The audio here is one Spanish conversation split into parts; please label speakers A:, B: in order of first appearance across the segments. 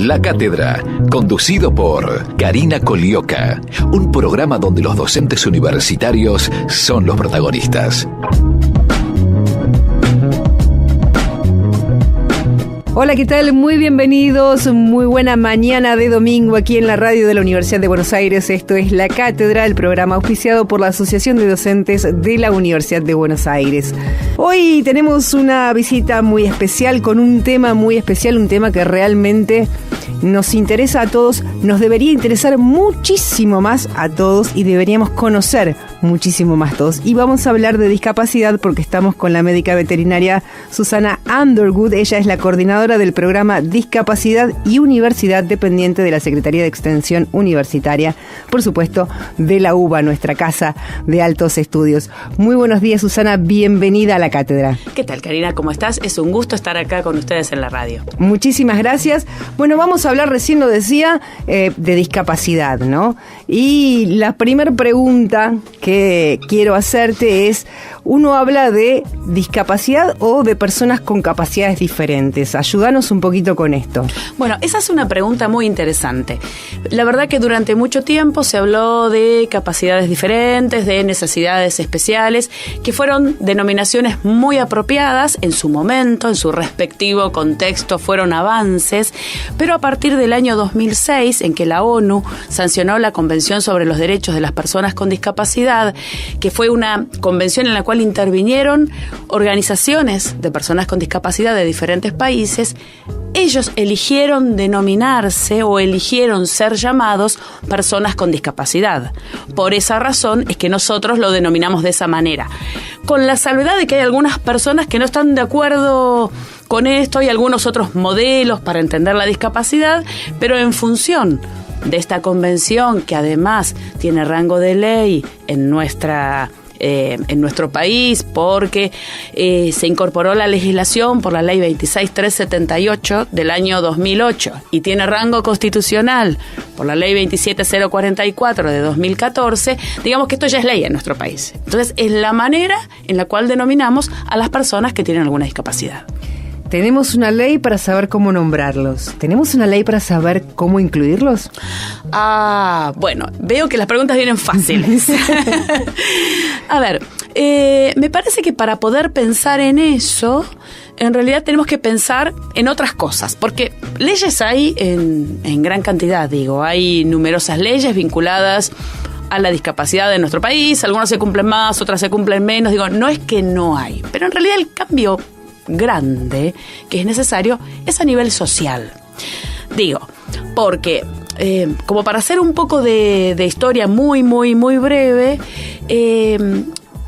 A: La Cátedra, conducido por Karina Colioca, un programa donde los docentes universitarios son los protagonistas.
B: Hola, ¿qué tal? Muy bienvenidos, muy buena mañana de domingo aquí en la radio de la Universidad de Buenos Aires. Esto es La Cátedra, el programa auspiciado por la Asociación de Docentes de la Universidad de Buenos Aires. Hoy tenemos una visita muy especial con un tema muy especial, un tema que realmente nos interesa a todos, nos debería interesar muchísimo más a todos y deberíamos conocer muchísimo más todos. Y vamos a hablar de discapacidad porque estamos con la médica veterinaria Susana Underwood. Ella es la coordinadora del programa Discapacidad y Universidad, dependiente de la Secretaría de Extensión Universitaria, por supuesto, de la UBA, nuestra casa de altos estudios. Muy buenos días, Susana, bienvenida a la cátedra.
C: ¿Qué tal, Karina? ¿Cómo estás? Es un gusto estar acá con ustedes en la radio.
B: Muchísimas gracias. Bueno, vamos a hablar, recién lo decía, de discapacidad, ¿no? Y la primera pregunta que quiero hacerte es, uno habla de discapacidad o de personas con capacidades diferentes. Ayúdanos un poquito con esto.
C: Bueno, esa es una pregunta muy interesante. La verdad que durante mucho tiempo se habló de capacidades diferentes, de necesidades especiales, que fueron denominaciones muy apropiadas en su momento, en su respectivo contexto, fueron avances, pero a partir del año 2006, en que la ONU sancionó la Convención sobre los Derechos de las Personas con Discapacidad, que fue una convención en la cual intervinieron organizaciones de personas con discapacidad de diferentes países, ellos eligieron denominarse o eligieron ser llamados personas con discapacidad. Por esa razón es que nosotros lo denominamos de esa manera, con la salvedad de que hay algunas personas que no están de acuerdo con esto y algunos otros modelos para entender la discapacidad, pero en función de esta convención, que además tiene rango de ley en nuestro país, porque se incorporó la legislación por la ley 26378 del año 2008 y tiene rango constitucional por la ley 27044 de 2014, digamos que esto ya es ley en nuestro país. Entonces es la manera en la cual denominamos a las personas que tienen alguna discapacidad.
B: ¿Tenemos una ley para saber cómo nombrarlos? ¿Tenemos una ley para saber cómo incluirlos?
C: Bueno, veo que las preguntas vienen fáciles. A ver, me parece que para poder pensar en eso, en realidad tenemos que pensar en otras cosas, porque leyes hay en gran cantidad, hay numerosas leyes vinculadas a la discapacidad de nuestro país, algunas se cumplen más, otras se cumplen menos, no es que no hay, pero en realidad el cambio grande que es necesario es a nivel social. Porque como para hacer un poco de historia muy, muy, muy breve,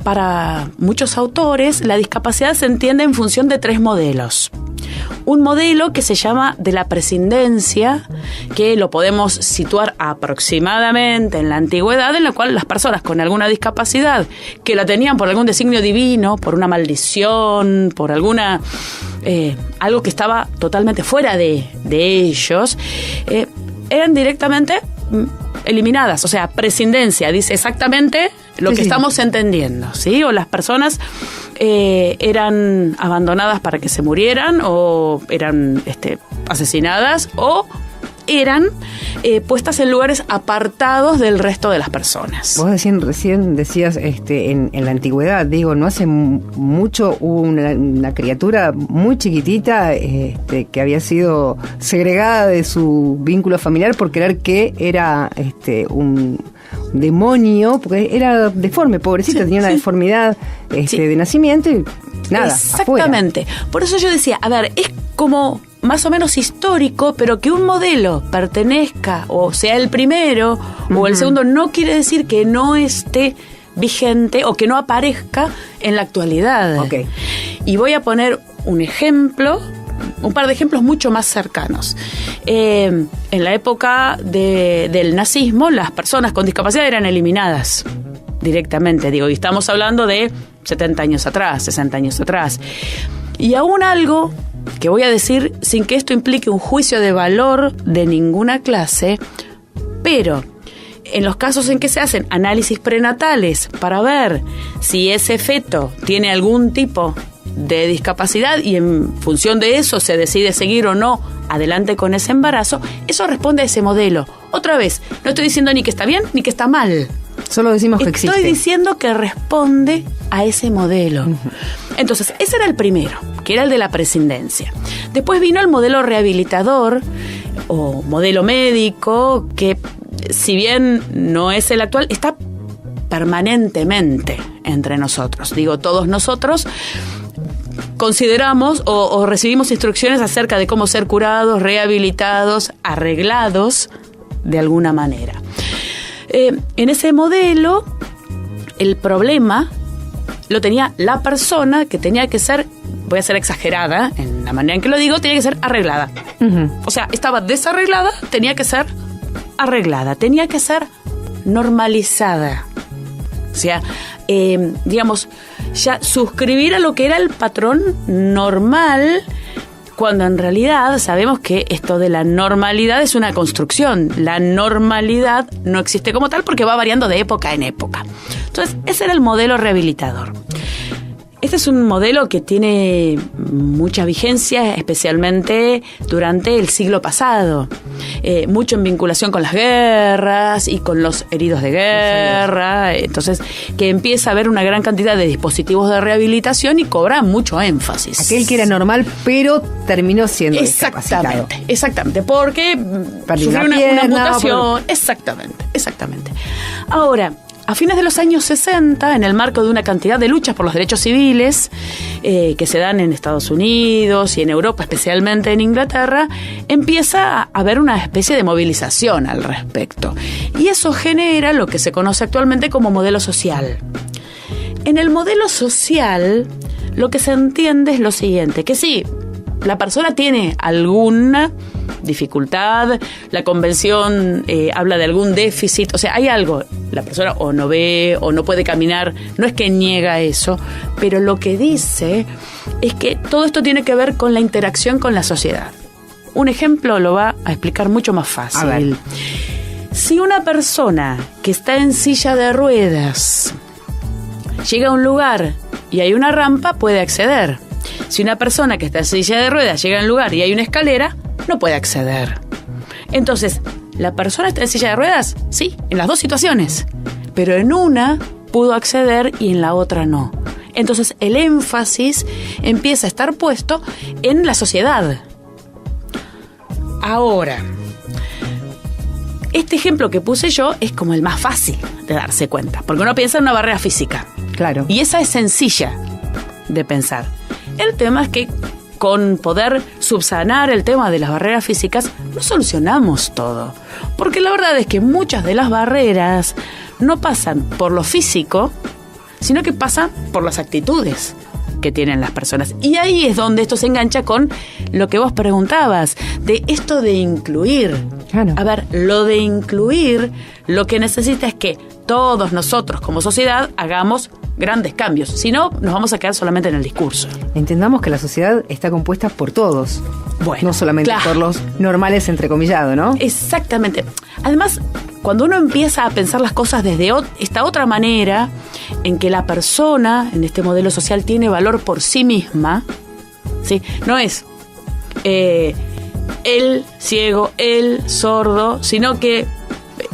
C: para muchos autores la discapacidad se entiende en función de 3 modelos. Un modelo que se llama de la prescindencia, que lo podemos situar aproximadamente en la antigüedad, en la cual las personas con alguna discapacidad que la tenían por algún designio divino, por una maldición, por alguna algo que estaba totalmente fuera de ellos, eran directamente eliminadas. O sea, prescindencia dice exactamente lo que estamos entendiendo, ¿sí? O las personas eran abandonadas para que se murieran, o eran asesinadas, o eran puestas en lugares apartados del resto de las personas.
B: Vos recién decías en la antigüedad, no hace mucho hubo una criatura muy chiquitita que había sido segregada de su vínculo familiar por creer que era un demonio, porque era deforme, pobrecita, tenía una deformidad de nacimiento y nada.
C: Exactamente. Afuera. Por eso yo decía, es como más o menos histórico, pero que un modelo pertenezca o sea el primero o el segundo no quiere decir que no esté vigente o que no aparezca en la actualidad.
B: Okay.
C: Y voy a poner un par de ejemplos mucho más cercanos. En la época del nazismo, las personas con discapacidad eran eliminadas directamente, y estamos hablando de 70 años atrás, 60 años atrás. Y aún algo que voy a decir sin que esto implique un juicio de valor de ninguna clase, pero en los casos en que se hacen análisis prenatales para ver si ese feto tiene algún tipo de discapacidad y en función de eso se decide seguir o no adelante con ese embarazo, eso responde a ese modelo. Otra vez, no estoy diciendo ni que está bien ni que está mal.
B: Solo decimos que existe.
C: Estoy diciendo que responde a ese modelo. Uh-huh. Entonces, ese era el primero, que era el de la prescindencia. Después vino el modelo rehabilitador o modelo médico, que si bien no es el actual, está permanentemente entre nosotros. Digo, todos nosotros consideramos o recibimos instrucciones acerca de cómo ser curados, rehabilitados, arreglados de alguna manera. En ese modelo, el problema lo tenía la persona, que tenía que ser, voy a ser exagerada en la manera en que lo digo, tenía que ser arreglada. Uh-huh. O sea, estaba desarreglada, tenía que ser arreglada, tenía que ser normalizada. O sea, digamos, ya suscribir a lo que era el patrón normal, cuando en realidad sabemos que esto de la normalidad es una construcción. La normalidad no existe como tal porque va variando de época en época. Entonces, ese era el modelo rehabilitador. Este es un modelo que tiene mucha vigencia, especialmente durante el siglo pasado. Mucho en vinculación con las guerras y con los heridos de guerra. Entonces, que empieza a haber una gran cantidad de dispositivos de rehabilitación y cobra mucho énfasis.
B: Aquel que era normal, pero terminó siendo discapacitado.
C: Exactamente, porque sufrió una amputación. Exactamente. Ahora, a fines de los años 60, en el marco de una cantidad de luchas por los derechos civiles que se dan en Estados Unidos y en Europa, especialmente en Inglaterra, empieza a haber una especie de movilización al respecto. Y eso genera lo que se conoce actualmente como modelo social. En el modelo social, lo que se entiende es lo siguiente, que sí, la persona tiene alguna dificultad, la convención habla de algún déficit, o sea, hay algo, la persona o no ve o no puede caminar, no es que niega eso, pero lo que dice es que todo esto tiene que ver con la interacción con la sociedad. Un ejemplo lo va a explicar mucho más fácil.
B: A ver.
C: Si una persona que está en silla de ruedas llega a un lugar y hay una rampa, puede acceder. Si una persona que está en silla de ruedas llega a un lugar y hay una escalera, no puede acceder. Entonces, ¿la persona está en silla de ruedas? Sí, en las dos situaciones. Pero en una pudo acceder y en la otra no. Entonces, el énfasis empieza a estar puesto en la sociedad. Ahora, este ejemplo que puse yo es como el más fácil de darse cuenta, porque uno piensa en una barrera física.
B: Claro.
C: Y esa es sencilla de pensar. El tema es que con poder subsanar el tema de las barreras físicas no solucionamos todo, porque la verdad es que muchas de las barreras no pasan por lo físico, sino que pasan por las actitudes que tienen las personas. Y ahí es donde esto se engancha con lo que vos preguntabas, de esto de incluir. Claro. A ver, lo de incluir, lo que necesita es que todos nosotros como sociedad hagamos grandes cambios, si no nos vamos a quedar solamente en el discurso.
B: Entendamos que la sociedad está compuesta por todos, no solamente por los normales entrecomillado, ¿no?
C: Exactamente. Además, cuando uno empieza a pensar las cosas desde esta otra manera, en que la persona en este modelo social tiene valor por sí misma, ¿sí? No es el ciego, el sordo, sino que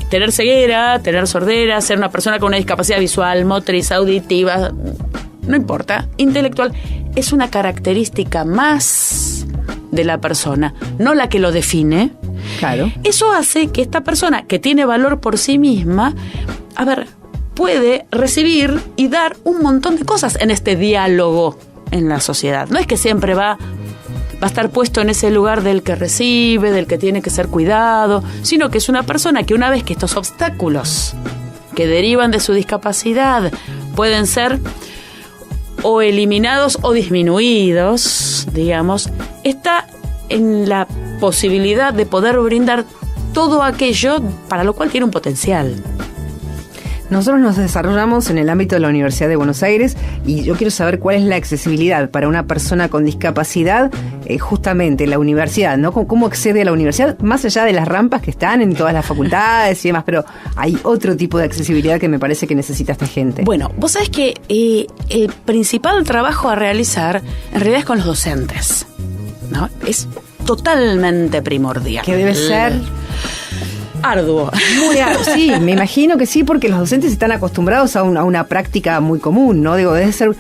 C: tener ceguera, tener sordera, ser una persona con una discapacidad visual, motriz, auditiva, no importa, intelectual, es una característica más de la persona, no la que lo define.
B: Claro.
C: Eso hace que esta persona que tiene valor por sí misma, puede recibir y dar un montón de cosas en este diálogo en la sociedad. No es que siempre va a estar puesto en ese lugar del que recibe, del que tiene que ser cuidado, sino que es una persona que una vez que estos obstáculos que derivan de su discapacidad pueden ser o eliminados o disminuidos, digamos, está en la posibilidad de poder brindar todo aquello para lo cual tiene un potencial.
B: Nosotros nos desarrollamos en el ámbito de la Universidad de Buenos Aires y yo quiero saber cuál es la accesibilidad para una persona con discapacidad justamente en la universidad, ¿no? ¿Cómo accede a la universidad? Más allá de las rampas que están en todas las facultades y demás, pero hay otro tipo de accesibilidad que me parece que necesita esta gente.
C: Bueno, vos sabés que el principal trabajo a realizar en realidad es con los docentes, ¿no? Es totalmente primordial.
B: Que debe ser
C: arduo.
B: muy arduo. Sí, me imagino que sí, porque los docentes están acostumbrados a una práctica muy común, ¿no? Digo, debe ser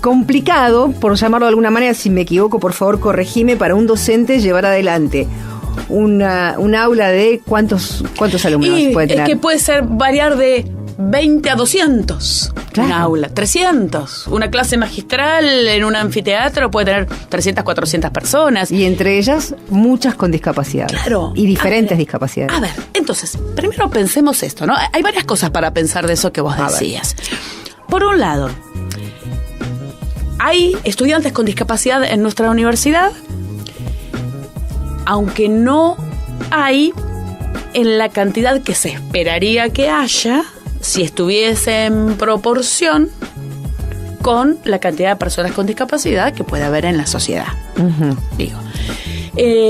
B: complicado, por llamarlo de alguna manera, si me equivoco, por favor, corregime, para un docente llevar adelante un aula de ¿cuántos alumnos puede tener?
C: Es que puede ser variar de 20 a 200.
B: Claro.
C: Un aula, 300. Una clase magistral en un anfiteatro puede tener 300, 400 personas.
B: Y entre ellas, muchas con discapacidad.
C: Claro.
B: Y diferentes discapacidades.
C: A ver, entonces, primero pensemos esto, ¿no? Hay varias cosas para pensar de eso que vos decías. Por un lado, hay estudiantes con discapacidad en nuestra universidad, aunque no hay en la cantidad que se esperaría que haya si estuviese en proporción con la cantidad de personas con discapacidad que puede haber en la sociedad.
B: Uh-huh.
C: Digo,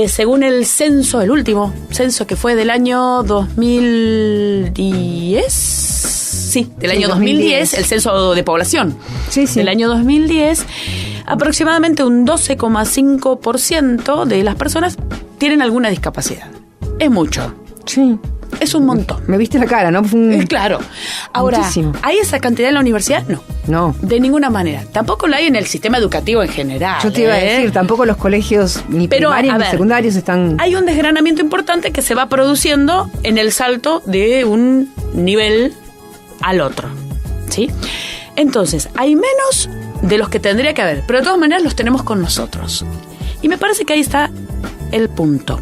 C: según el censo, el último censo que fue del año 2010, sí, del año 2010, el censo de población,
B: sí.
C: del año 2010, aproximadamente un 12,5% de las personas tienen alguna discapacidad. Es mucho.
B: Sí.
C: Es un montón.
B: Me viste la cara, ¿no?
C: Claro. Ahora,
B: muchísimo.
C: ¿hay esa cantidad en la universidad? No.
B: No.
C: De ninguna manera. Tampoco la hay en el sistema educativo en general.
B: Yo te iba a decir, tampoco los colegios ni primarios ni secundarios están...
C: Hay un desgranamiento importante que se va produciendo en el salto de un nivel al otro. ¿Sí? Entonces, hay menos de los que tendría que haber, pero de todas maneras los tenemos con nosotros. Y me parece que ahí está el punto.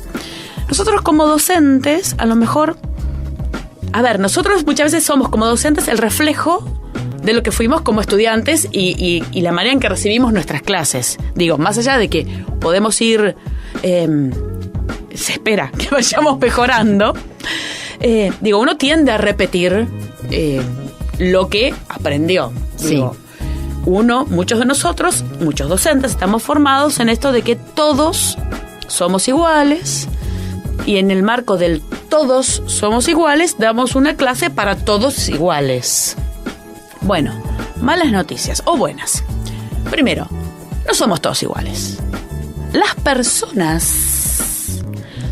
C: Nosotros como docentes, a lo mejor... A ver, nosotros muchas veces somos como docentes el reflejo de lo que fuimos como estudiantes y la manera en que recibimos nuestras clases. Digo, más allá de que podemos ir... se espera que vayamos mejorando. Digo, uno tiende a repetir lo que aprendió. Digo, muchos de nosotros, muchos docentes, estamos formados en esto de que todos somos iguales... Y en el marco del todos somos iguales, damos una clase para todos iguales. Bueno, malas noticias o buenas. Primero, no somos todos iguales. Las personas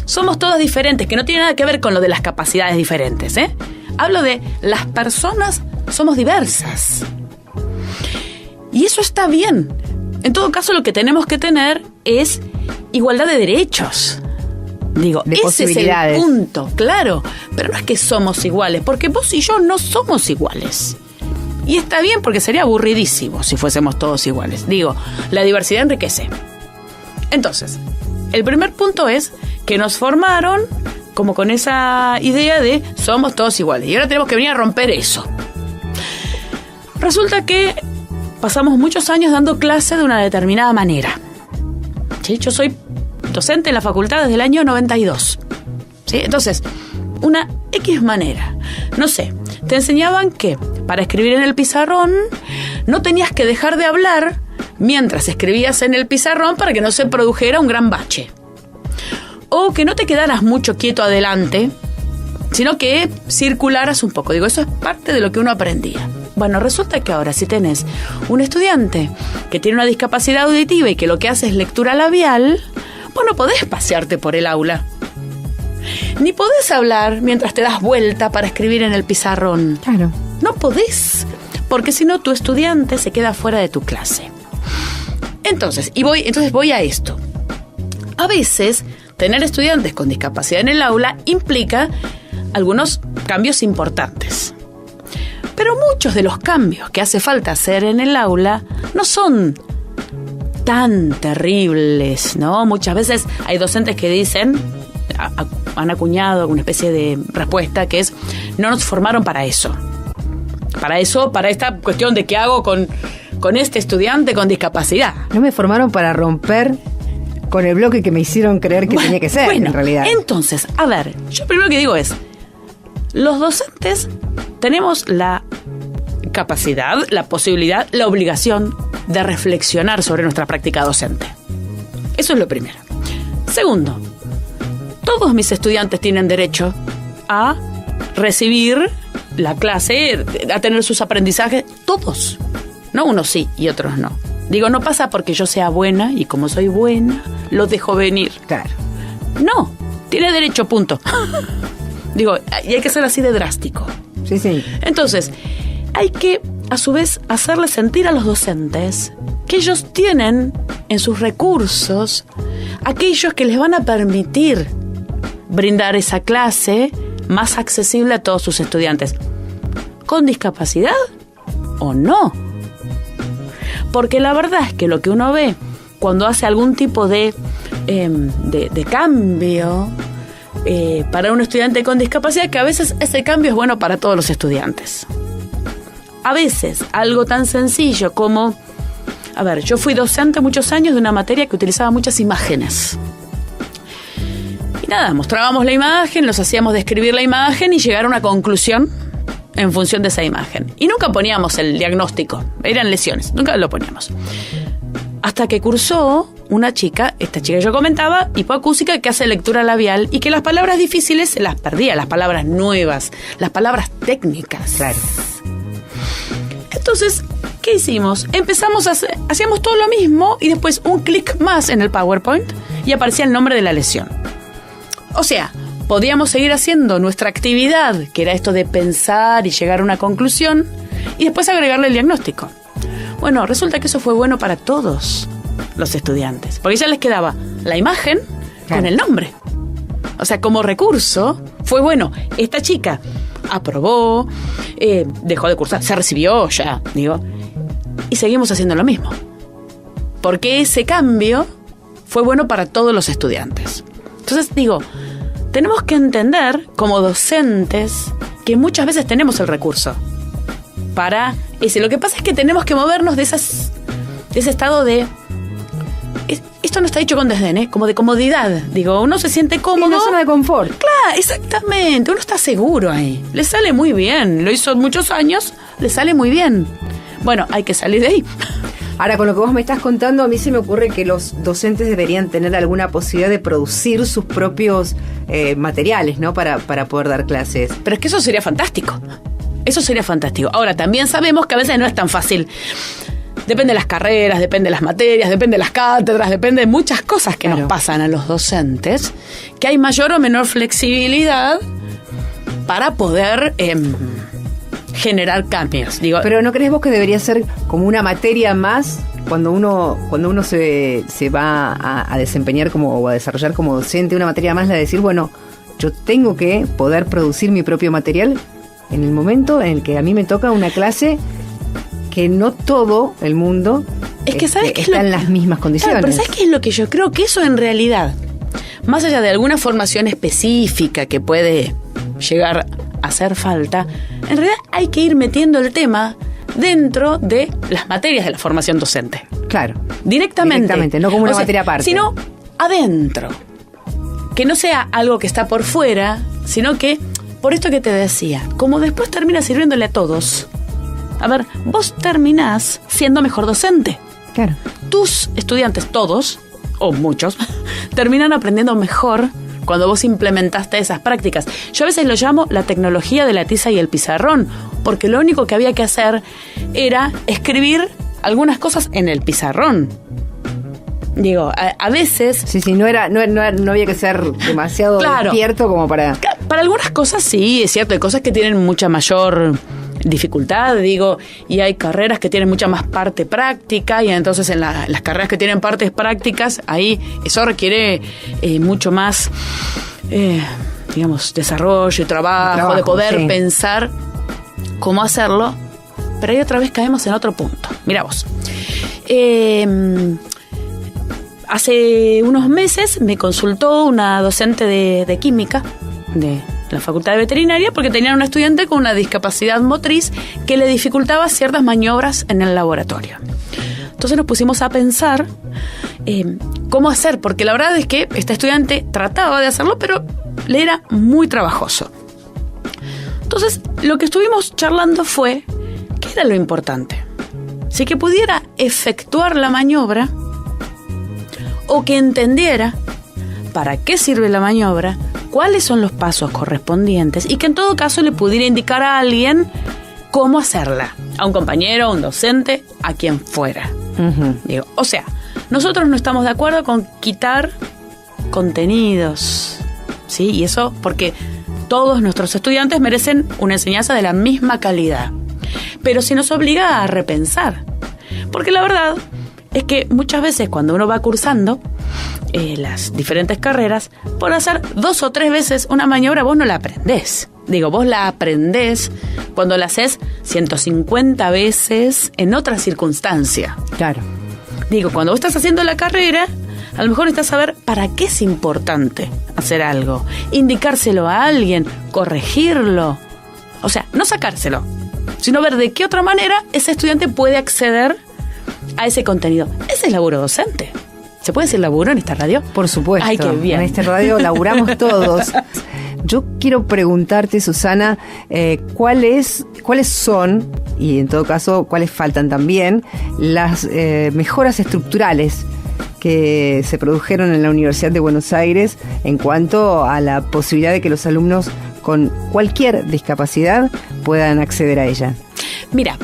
C: somos todas diferentes, que no tiene nada que ver con lo de las capacidades diferentes, ¿eh? Hablo de las personas somos diversas. Y eso está bien. En todo caso, lo que tenemos que tener es igualdad de derechos. Digo,
B: de
C: ese es el punto, claro. Pero no es que somos iguales, porque vos y yo no somos iguales. Y está bien, porque sería aburridísimo si fuésemos todos iguales. Digo, la diversidad enriquece. Entonces, el primer punto es que nos formaron como con esa idea de somos todos iguales. Y ahora tenemos que venir a romper eso. Resulta que pasamos muchos años dando clases de una determinada manera. ¿Sí? Yo soy docente en la facultad desde el año 92. ¿Sí? Entonces, una X manera. No sé, te enseñaban que para escribir en el pizarrón no tenías que dejar de hablar mientras escribías en el pizarrón para que no se produjera un gran bache. O que no te quedaras mucho quieto adelante, sino que circularas un poco. Digo, eso es parte de lo que uno aprendía. Bueno, resulta que ahora si tenés un estudiante que tiene una discapacidad auditiva y que lo que hace es lectura labial, vos no podés pasearte por el aula. Ni podés hablar mientras te das vuelta para escribir en el pizarrón.
B: Claro.
C: No podés, porque si no tu estudiante se queda fuera de tu clase. Entonces voy a esto. A veces, tener estudiantes con discapacidad en el aula implica algunos cambios importantes. Pero muchos de los cambios que hace falta hacer en el aula no son tan terribles, ¿no? Muchas veces hay docentes que dicen, han acuñado una especie de respuesta que es, no nos formaron para eso. Para esta cuestión de qué hago con este estudiante con discapacidad.
B: No me formaron para romper con el bloque que me hicieron creer que tenía que ser, en realidad.
C: Entonces, a ver, yo primero que digo es, los docentes tenemos la capacidad, la posibilidad, la obligación de reflexionar sobre nuestra práctica docente. Eso es lo primero. Segundo, todos mis estudiantes tienen derecho a recibir la clase, a tener sus aprendizajes, todos. No unos sí y otros no. Digo, no pasa porque yo sea buena y como soy buena, lo dejo venir.
B: Claro.
C: No, tiene derecho, punto. Digo, y hay que ser así de drástico.
B: Sí, sí.
C: Entonces, hay que, a su vez, hacerles sentir a los docentes que ellos tienen en sus recursos aquellos que les van a permitir brindar esa clase más accesible a todos sus estudiantes. ¿Con discapacidad o no? Porque la verdad es que lo que uno ve cuando hace algún tipo de cambio para un estudiante con discapacidad, que a veces ese cambio es bueno para todos los estudiantes. A veces algo tan sencillo como... A ver, yo fui docente muchos años de una materia que utilizaba muchas imágenes. Y nada, mostrábamos la imagen, los hacíamos describir la imagen y llegar a una conclusión en función de esa imagen. Y nunca poníamos el diagnóstico, eran lesiones, nunca lo poníamos. Hasta que cursó una chica, esta chica que yo comentaba, hipoacúsica, que hace lectura labial y que las palabras difíciles se las perdía, las palabras nuevas, las palabras técnicas.
B: Claro.
C: Entonces, ¿qué hicimos? Hacíamos todo lo mismo y después un clic más en el PowerPoint y aparecía el nombre de la lesión. O sea, podíamos seguir haciendo nuestra actividad, que era esto de pensar y llegar a una conclusión, y después agregarle el diagnóstico. Bueno, resulta que eso fue bueno para todos los estudiantes, porque ya les quedaba la imagen con el nombre. O sea, como recurso, fue bueno. Esta chica aprobó, dejó de cursar, se recibió ya, digo, y seguimos haciendo lo mismo. Porque ese cambio fue bueno para todos los estudiantes. Entonces, digo, tenemos que entender como docentes que muchas veces tenemos el recurso para ese. Lo que pasa es que tenemos que movernos de ese estado de... Esto no está hecho con desdén, como de comodidad. Digo, uno se siente cómodo.
B: En una zona de confort.
C: Claro, exactamente. Uno está seguro ahí. Le sale muy bien. Lo hizo muchos años, le sale muy bien. Bueno, hay que salir de ahí.
B: Ahora, con lo que vos me estás contando, a mí se me ocurre que los docentes deberían tener alguna posibilidad de producir sus propios materiales, ¿no? Para poder dar clases.
C: Pero es que eso sería fantástico. Eso sería fantástico. Ahora, también sabemos que a veces no es tan fácil. Depende de las carreras, depende de las materias, depende de las cátedras, depende de muchas cosas que nos pasan a los docentes, que hay mayor o menor flexibilidad para poder generar cambios. Digo,
B: pero ¿no crees vos que debería ser como una materia más cuando uno se va a desempeñar o a desarrollar como docente, una materia más, la de decir, bueno, yo tengo que poder producir mi propio material en el momento en el que a mí me toca una clase que no todo el mundo
C: es que ¿sabes qué
B: está en las mismas condiciones?
C: Claro, pero ¿sabes qué es lo que yo creo? Que eso en realidad, más allá de alguna formación específica que puede llegar a hacer falta, en realidad hay que ir metiendo el tema dentro de las materias de la formación docente.
B: Claro.
C: Directamente,
B: no como una materia aparte.
C: Sino adentro. Que no sea algo que está por fuera, sino que, por esto que te decía, como después termina sirviéndole a todos. A ver, vos terminás siendo mejor docente.
B: Claro.
C: Tus estudiantes, todos, o muchos, terminan aprendiendo mejor cuando vos implementaste esas prácticas. Yo a veces lo llamo la tecnología de la tiza y el pizarrón, porque lo único que había que hacer era escribir algunas cosas en el pizarrón. Digo, a veces...
B: Sí, no había que ser demasiado despierto como para...
C: Para algunas cosas sí, es cierto, hay cosas que tienen mucha mayor dificultad, digo, y hay carreras que tienen mucha más parte práctica, y entonces en las carreras que tienen partes prácticas, ahí eso requiere mucho más, digamos, desarrollo y trabajo de poder pensar cómo hacerlo, pero ahí otra vez caemos en otro punto. Mirá vos. Hace unos meses me consultó una docente de química de la Facultad de Veterinaria porque tenían un estudiante con una discapacidad motriz que le dificultaba ciertas maniobras en el laboratorio. Entonces nos pusimos a pensar cómo hacer, porque la verdad es que este estudiante trataba de hacerlo, pero le era muy trabajoso. Entonces lo que estuvimos charlando fue ¿qué era lo importante? Si que pudiera efectuar la maniobra o que entendiera para qué sirve la maniobra, cuáles son los pasos correspondientes y que en todo caso le pudiera indicar a alguien cómo hacerla, a un compañero, a un docente, a quien fuera. Digo, o sea, nosotros no estamos de acuerdo con quitar contenidos, ¿sí? Y eso porque todos nuestros estudiantes merecen una enseñanza de la misma calidad. Pero se nos obliga a repensar. Porque la verdad es que muchas veces cuando uno va cursando las diferentes carreras, por hacer 2 o 3 veces una maniobra vos no la aprendés. Digo, vos la aprendés cuando la haces 150 veces en otra circunstancia.
B: Claro.
C: Digo, cuando vos estás haciendo la carrera, a lo mejor necesitas saber para qué es importante hacer algo, indicárselo a alguien, corregirlo. O sea, no sacárselo, sino ver de qué otra manera ese estudiante puede acceder a ese contenido. Ese es laburo docente. ¿Se puede decir laburo en esta radio?
B: Por supuesto.
C: Ay, qué bien.
B: En esta radio laburamos todos. Yo quiero preguntarte, Susana, ¿cuáles son, y en todo caso, cuáles faltan también, las mejoras estructurales que se produjeron en la Universidad de Buenos Aires en cuanto a la posibilidad de que los alumnos con cualquier discapacidad puedan acceder a ella?
C: Mira,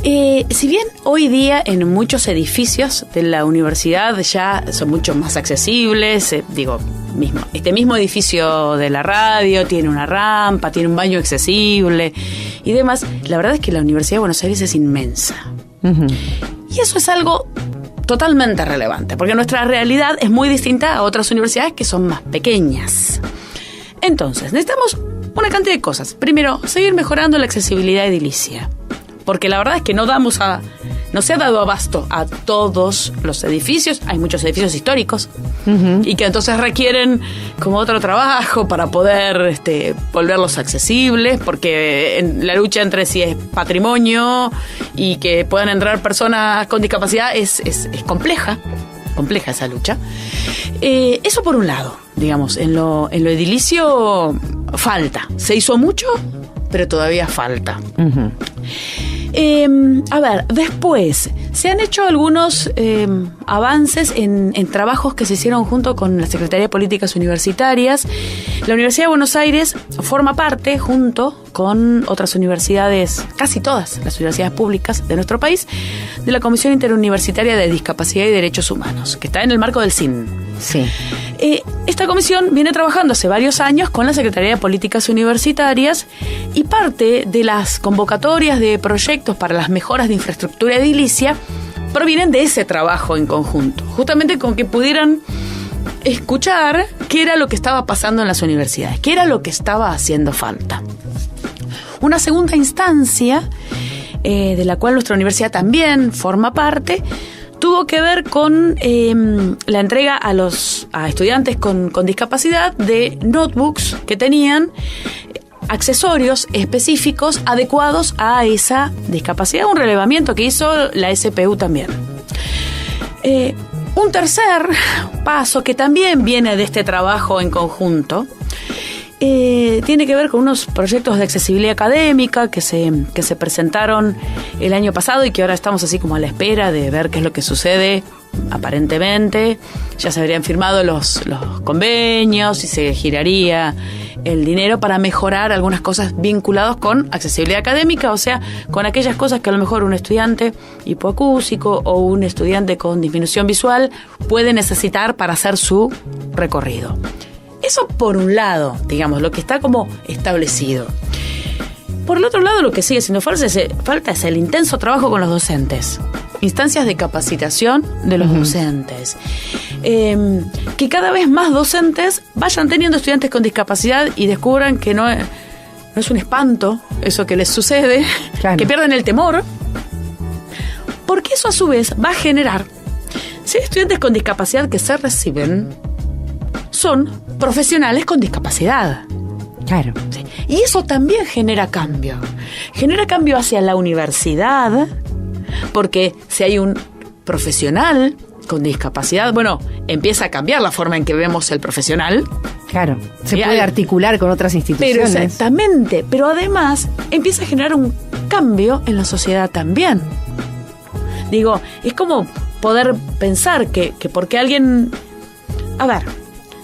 C: si bien hoy día en muchos edificios de la universidad ya son mucho más accesibles, este mismo edificio de la radio tiene una rampa, tiene un baño accesible y demás, la verdad es que la Universidad de Buenos Aires es inmensa. Uh-huh. Y eso es algo totalmente relevante, porque nuestra realidad es muy distinta a otras universidades que son más pequeñas. Entonces, necesitamos una cantidad de cosas. Primero, seguir mejorando la accesibilidad edilicia, porque la verdad es que no se ha dado abasto a todos los edificios. Hay muchos edificios históricos y que entonces requieren como otro trabajo para poder volverlos accesibles, porque en la lucha entre si es patrimonio y que puedan entrar personas con discapacidad es compleja esa lucha. Eso por un lado, digamos, en lo edilicio falta. Se hizo mucho, pero todavía falta. Uh-huh. A ver, después se han hecho algunos avances en trabajos que se hicieron junto con la Secretaría de Políticas Universitarias. La Universidad de Buenos Aires forma parte, junto con otras universidades, casi todas las universidades públicas de nuestro país, de la Comisión Interuniversitaria de Discapacidad y Derechos Humanos, que está en el marco del CIN.
B: Sí.
C: Esta comisión viene trabajando hace varios años con la Secretaría de Políticas Universitarias y parte de las convocatorias de proyectos para las mejoras de infraestructura edilicia provienen de ese trabajo en conjunto, justamente con que pudieran escuchar qué era lo que estaba pasando en las universidades, qué era lo que estaba haciendo falta. Una segunda instancia, de la cual nuestra universidad también forma parte, tuvo que ver con la entrega a estudiantes con discapacidad de notebooks que tenían accesorios específicos adecuados a esa discapacidad, un relevamiento que hizo la SPU también. Un tercer paso que también viene de este trabajo en conjunto tiene que ver con unos proyectos de accesibilidad académica que se presentaron el año pasado y que ahora estamos así como a la espera de ver qué es lo que sucede. Aparentemente ya se habrían firmado los convenios y se giraría el dinero para mejorar algunas cosas vinculadas con accesibilidad académica, o sea, con aquellas cosas que a lo mejor un estudiante hipoacúsico o un estudiante con disminución visual puede necesitar para hacer su recorrido. Eso por un lado, digamos, lo que está como establecido. Por el otro lado, lo que sigue siendo falta es el intenso trabajo con los docentes. Instancias de capacitación de los docentes. Que cada vez más docentes vayan teniendo estudiantes con discapacidad y descubran que no es un espanto eso que les sucede, claro, que pierden el temor, porque eso a su vez va a generar, si hay estudiantes con discapacidad que se reciben, son profesionales con discapacidad.
B: Claro.
C: Sí. Y eso también genera cambio. Genera cambio hacia la universidad, porque si hay un profesional con discapacidad, bueno, empieza a cambiar la forma en que vemos el profesional.
B: Claro, se puede articular con otras instituciones.
C: Pero exactamente, pero además empieza a generar un cambio en la sociedad también. Digo, es como poder pensar que porque alguien... A ver,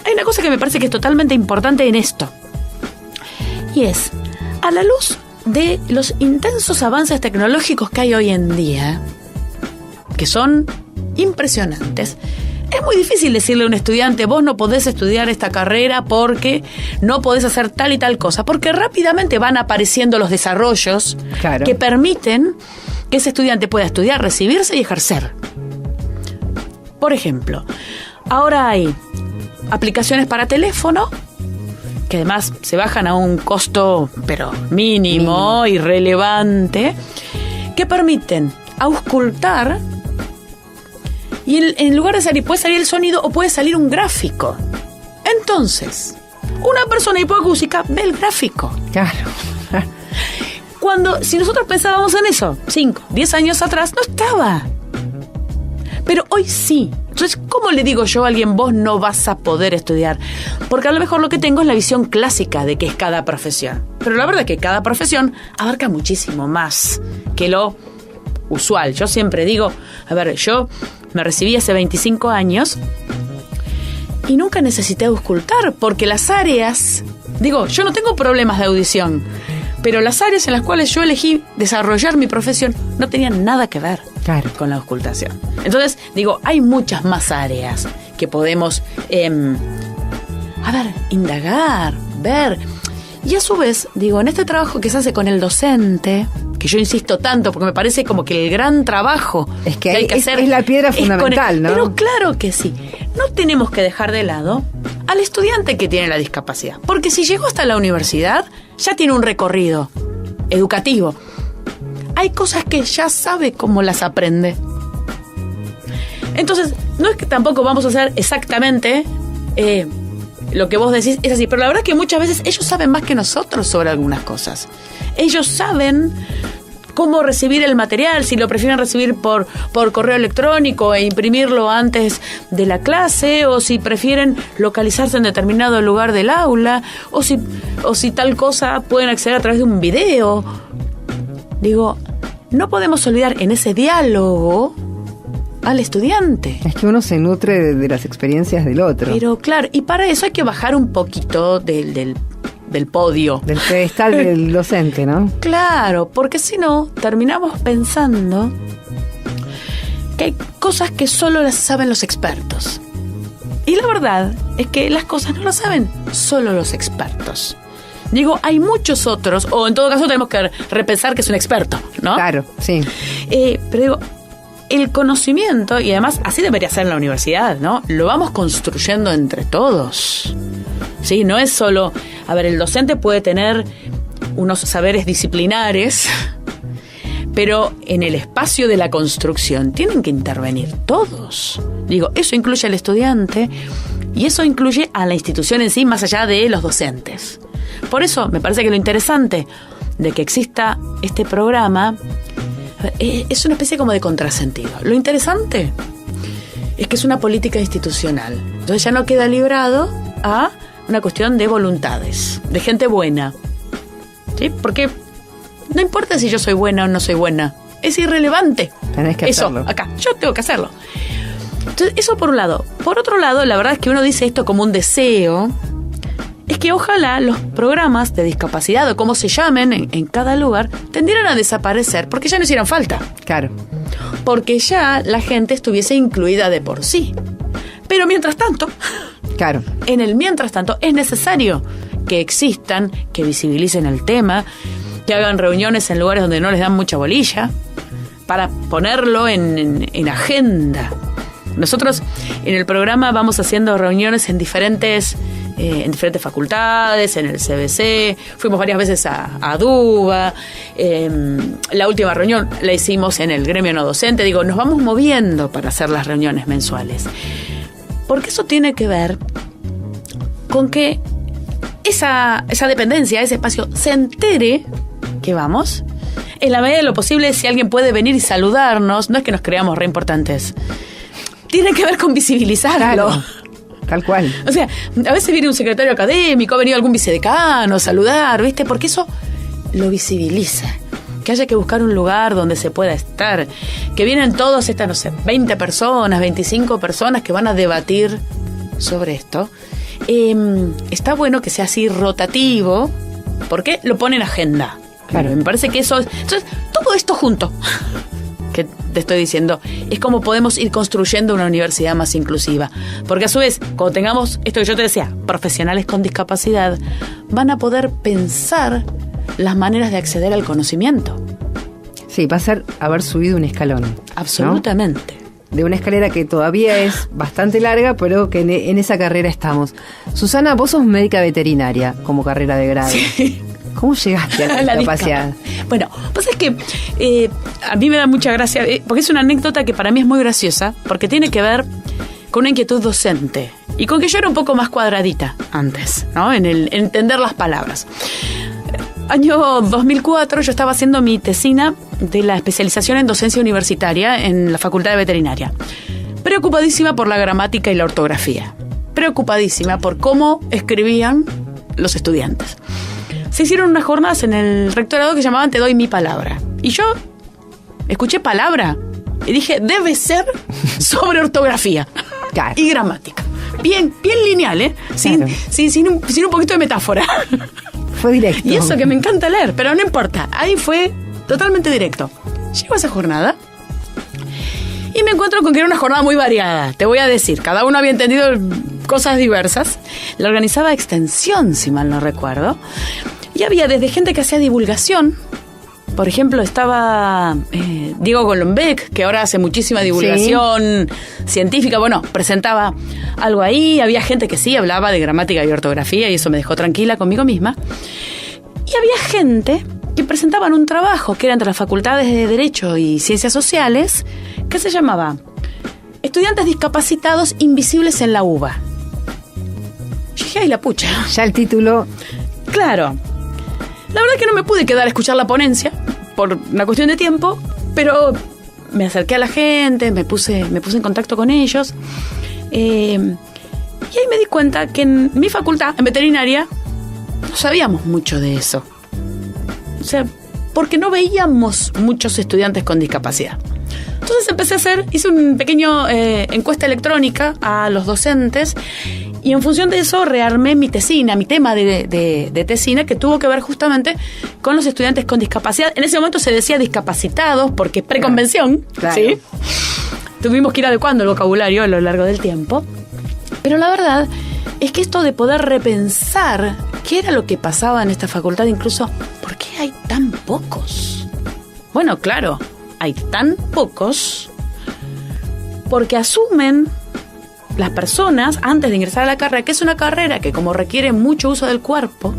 C: hay una cosa que me parece que es totalmente importante en esto. Y es, a la luz de los intensos avances tecnológicos que hay hoy en día, que son impresionantes. Es muy difícil decirle a un estudiante, vos no podés estudiar esta carrera porque no podés hacer tal y tal cosa, porque rápidamente van apareciendo los desarrollos que permiten que ese estudiante pueda estudiar, recibirse y ejercer. Por ejemplo, ahora hay aplicaciones para teléfono que además se bajan a un costo, pero mínimo, irrelevante, que permiten auscultar. Y en lugar de salir, puede salir el sonido o puede salir un gráfico. Entonces, una persona hipoacústica ve el gráfico.
B: Claro.
C: Si nosotros pensábamos en eso 5, 10 años atrás, no estaba. Pero hoy sí. Entonces, ¿cómo le digo yo a alguien, vos no vas a poder estudiar? Porque a lo mejor lo que tengo es la visión clásica de qué es cada profesión. Pero la verdad es que cada profesión abarca muchísimo más que lo usual. Yo siempre digo, yo me recibí hace 25 años y nunca necesité auscultar, porque las áreas, yo no tengo problemas de audición, pero las áreas en las cuales yo elegí desarrollar mi profesión no tenían nada que ver con la auscultación. Entonces, hay muchas más áreas que podemos, indagar, ver. Y a su vez, en este trabajo que se hace con el docente, que yo insisto tanto, porque me parece como que el gran trabajo
B: es que
C: hay que hacer
B: es la piedra fundamental, ¿no?
C: Pero claro que sí. No tenemos que dejar de lado al estudiante que tiene la discapacidad, porque si llegó hasta la universidad, ya tiene un recorrido educativo. Hay cosas que ya sabe cómo las aprende. Entonces, no es que tampoco vamos a hacer exactamente lo que vos decís, es así, pero la verdad es que muchas veces ellos saben más que nosotros sobre algunas cosas. Ellos saben cómo recibir el material, si lo prefieren recibir por correo electrónico e imprimirlo antes de la clase, o si prefieren localizarse en determinado lugar del aula, o si tal cosa pueden acceder a través de un video. No podemos olvidar en ese diálogo al estudiante.
B: Es que uno se nutre de las experiencias del otro.
C: Pero claro, y para eso hay que bajar un poquito del podio.
B: Del pedestal del docente, ¿no?
C: Claro, porque si no, terminamos pensando que hay cosas que solo las saben los expertos. Y la verdad es que las cosas no las saben solo los expertos. Hay muchos otros, o en todo caso tenemos que repensar que es un experto, ¿no?
B: Claro, sí.
C: Pero el conocimiento, y además así debería ser en la universidad, ¿no? Lo vamos construyendo entre todos. Sí, no es solo... el docente puede tener unos saberes disciplinares, pero en el espacio de la construcción tienen que intervenir todos. Eso incluye al estudiante y eso incluye a la institución en sí, más allá de los docentes. Por eso me parece que lo interesante de que exista este programa es una especie como de contrasentido. Lo interesante es que es una política institucional. Entonces ya no queda librado a una cuestión de voluntades, de gente buena. ¿Sí? Porque no importa si yo soy buena o no soy buena. Es irrelevante.
B: Tenés que hacerlo.
C: Eso, acá, yo tengo que hacerlo. Entonces, eso por un lado. Por otro lado, la verdad es que uno dice esto como un deseo, es que ojalá los programas de discapacidad, o como se llamen en cada lugar, tendieran a desaparecer, porque ya no hicieran falta.
B: Claro.
C: Porque ya la gente estuviese incluida de por sí. Pero mientras tanto...
B: Claro.
C: En el mientras tanto es necesario que existan, que visibilicen el tema, que hagan reuniones en lugares donde no les dan mucha bolilla, para ponerlo en agenda. Nosotros en el programa vamos haciendo reuniones en diferentes facultades, en el CBC, fuimos varias veces a Duba, la última reunión la hicimos en el gremio no docente. Nos vamos moviendo para hacer las reuniones mensuales. Porque eso tiene que ver con que esa dependencia, ese espacio, se entere que vamos. En la medida de lo posible, si alguien puede venir y saludarnos, no es que nos creamos re importantes. Tiene que ver con visibilizarlo.
B: Claro, tal cual.
C: O sea, a veces viene un secretario académico, ha venido algún vicedecano a saludar, ¿viste? Porque eso lo visibiliza. Que haya que buscar un lugar donde se pueda estar. Que vienen todas estas, 20 personas, 25 personas que van a debatir sobre esto. Está bueno que sea así rotativo, porque lo pone en agenda.
B: Claro.
C: Me parece que eso... Entonces, todo esto junto, que te estoy diciendo, es como podemos ir construyendo una universidad más inclusiva. Porque a su vez, cuando tengamos esto que yo te decía, profesionales con discapacidad, van a poder pensar las maneras de acceder al conocimiento.
B: Sí, va a ser haber subido un escalón.
C: Absolutamente.
B: ¿No? De una escalera que todavía es bastante larga, pero que en esa carrera estamos. Susana, vos sos médica veterinaria como carrera de grado.
C: Sí.
B: ¿Cómo llegaste a la discapacidad?
C: Bueno, pues es que a mí me da mucha gracia, porque es una anécdota que para mí es muy graciosa, porque tiene que ver con una inquietud docente y con que yo era un poco más cuadradita antes, ¿no? En entender las palabras. Año 2004 yo estaba haciendo mi tesina de la especialización en docencia universitaria en la Facultad de Veterinaria. Preocupadísima por la gramática y la ortografía. Preocupadísima por cómo escribían los estudiantes. Se hicieron unas jornadas en el rectorado que llamaban Te doy mi palabra. Y yo escuché palabra y dije, debe ser sobre ortografía
B: Claro.
C: y gramática. Bien lineal, ¿eh? Sin un poquito de metáfora.
B: Fue directo.
C: Y eso que me encanta leer, pero no importa. Ahí fue totalmente directo. Llego a esa jornada y me encuentro con que era una jornada muy variada. Te voy a decir, cada uno había entendido cosas diversas. La organizaba Extensión, si mal no recuerdo. Y había desde gente que hacía divulgación. Por ejemplo, estaba Diego Golombek, que ahora hace muchísima divulgación científica. Bueno, presentaba algo ahí. Había gente que sí hablaba de gramática y ortografía y eso me dejó tranquila conmigo misma. Y había gente que presentaban un trabajo que era entre las facultades de Derecho y Ciencias Sociales, que se llamaba Estudiantes discapacitados invisibles en la UBA. Yo dije, ay, la pucha.
B: Ya el título.
C: Claro. La verdad es que no me pude quedar a escuchar la ponencia por una cuestión de tiempo, pero me acerqué a la gente, me puse en contacto con ellos y ahí me di cuenta que en mi facultad, en veterinaria, no sabíamos mucho de eso. O sea, porque no veíamos muchos estudiantes con discapacidad. Entonces hice un pequeño encuesta electrónica a los docentes y en función de eso rearmé mi tesina, mi tema de tesina, que tuvo que ver justamente con los estudiantes con discapacidad. En ese momento se decía discapacitados porque es preconvención,
B: Claro.
C: ¿sí? Tuvimos que ir adecuando el vocabulario a lo largo del tiempo. Pero la verdad es que esto de poder repensar qué era lo que pasaba en esta facultad, incluso, ¿por qué hay tan pocos? Bueno, claro, hay tan pocos porque asumen las personas, antes de ingresar a la carrera, que es una carrera que como requiere mucho uso del cuerpo,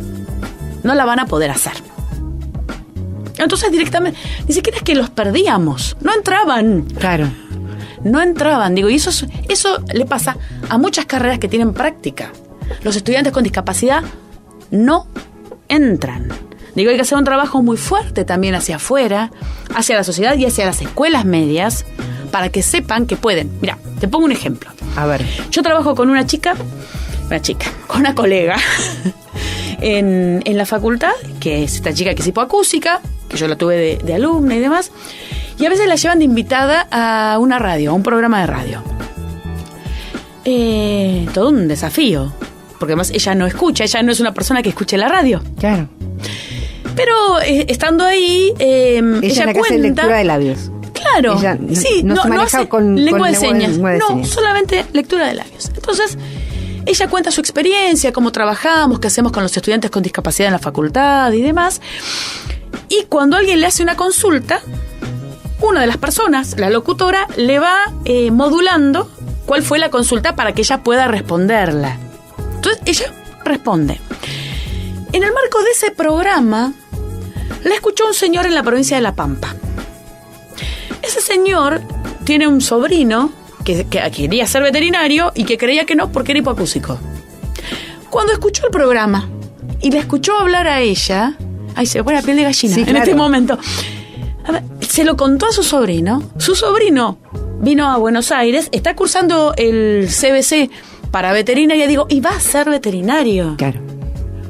C: no la van a poder hacer. Entonces directamente, ni siquiera es que los perdíamos, no entraban.
B: Claro.
C: No entraban, digo, y eso le pasa a muchas carreras que tienen práctica. Los estudiantes con discapacidad no entran. Digo, hay que hacer un trabajo muy fuerte también hacia afuera, hacia la sociedad y hacia las escuelas medias, para que sepan que pueden. Mira, te pongo un ejemplo.
B: A ver.
C: Yo trabajo con una con una colega en la facultad, que es esta chica que es hipoacústica, que yo la tuve de alumna y demás, y a veces la llevan de invitada a una radio, a un programa de radio. Todo un desafío, porque además ella no escucha, ella no es una persona que escuche la radio.
B: Claro.
C: Pero estando ahí, ella cuenta...
B: hace lectura de labios.
C: Claro,
B: ella
C: sí,
B: no se maneja
C: hace
B: con
C: lengua de señas.
B: lengua de señas.
C: Solamente lectura de labios. Entonces, ella cuenta su experiencia, cómo trabajamos, qué hacemos con los estudiantes con discapacidad en la facultad y demás. Y cuando alguien le hace una consulta, una de las personas, la locutora, le va modulando cuál fue la consulta para que ella pueda responderla. Entonces, ella responde. En el marco de ese programa, la escuchó un señor en la provincia de La Pampa. Ese señor tiene un sobrino que quería ser veterinario y que creía que no porque era hipoacúsico. Cuando escuchó el programa y la escuchó hablar a ella, ay, se me pone la piel de gallina
B: sí,
C: en
B: claro.
C: este momento. A ver, se lo contó a su sobrino. Su sobrino vino a Buenos Aires, está cursando el CBC para veterinaria, digo, y va a ser veterinario.
B: Claro.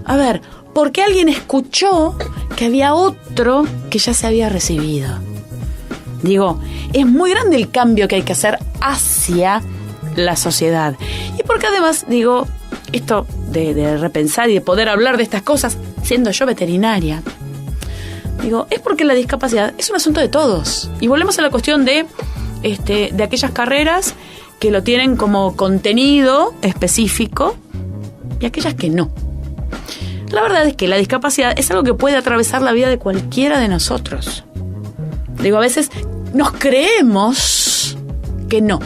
C: A ver, ¿por qué alguien escuchó que había otro que ya se había recibido? Digo, es muy grande el cambio que hay que hacer hacia la sociedad. Y porque además, digo, esto de repensar y de poder hablar de estas cosas, siendo yo veterinaria, Digo, es porque la discapacidad es un asunto de todos. Y volvemos a la cuestión de aquellas carreras que lo tienen como contenido específico y aquellas que no. La verdad es que la discapacidad es algo que puede atravesar la vida de cualquiera de nosotros. Digo, a veces nos creemos que no.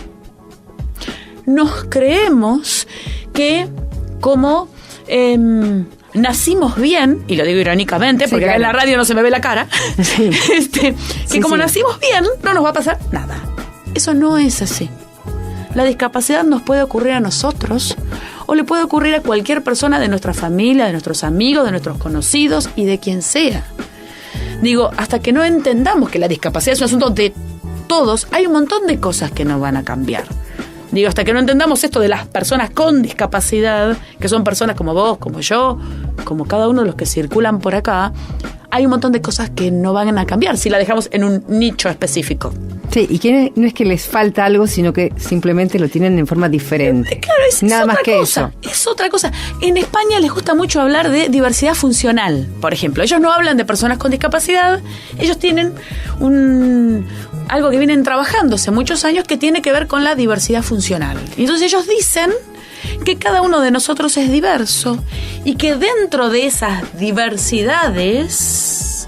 C: Nos creemos que como nacimos bien, y lo digo irónicamente, porque acá en la radio no se me ve la cara, que como nacimos bien, no nos va a pasar nada. Eso no es así. La discapacidad nos puede ocurrir a nosotros o le puede ocurrir a cualquier persona de nuestra familia, de nuestros amigos, de nuestros conocidos y de quien sea. Digo, hasta que no entendamos que la discapacidad es un asunto de todos, hay un montón de cosas que no van a cambiar. Digo, hasta que no entendamos esto de las personas con discapacidad, que son personas como vos, como yo, como cada uno de los que circulan por acá, hay un montón de cosas que no van a cambiar si la dejamos en un nicho específico.
B: Sí, y que no es que les falta algo, sino que simplemente lo tienen en forma diferente.
C: Claro, es nada más que eso. Es otra cosa. En España les gusta mucho hablar de diversidad funcional, por ejemplo. Ellos no hablan de personas con discapacidad, ellos tienen algo que vienen trabajando hace muchos años que tiene que ver con la diversidad funcional. Y entonces ellos dicen que cada uno de nosotros es diverso y que dentro de esas diversidades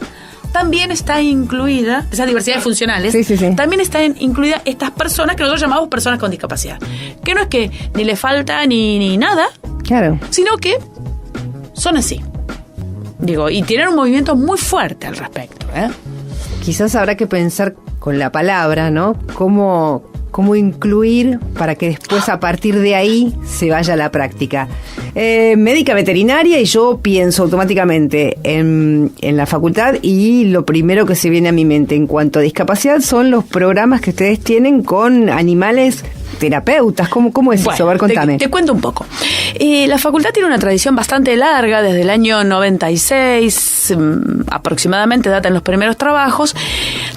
C: también está incluida, esas diversidades funcionales, también están incluidas estas personas que nosotros llamamos personas con discapacidad. Que no es que ni le falta ni nada,
B: claro,
C: sino que son así. Digo, y tienen un movimiento muy fuerte al respecto, ¿eh?
B: Quizás habrá que pensar con la palabra, ¿no? Cómo incluir para que después a partir de ahí se vaya a la práctica. Médica veterinaria, y yo pienso automáticamente en la facultad, y lo primero que se viene a mi mente en cuanto a discapacidad son los programas que ustedes tienen con animales terapeutas. ¿Cómo es eso? A ver, contame.
C: Te cuento un poco. La facultad tiene una tradición bastante larga, desde el año 96 aproximadamente, datan los primeros trabajos,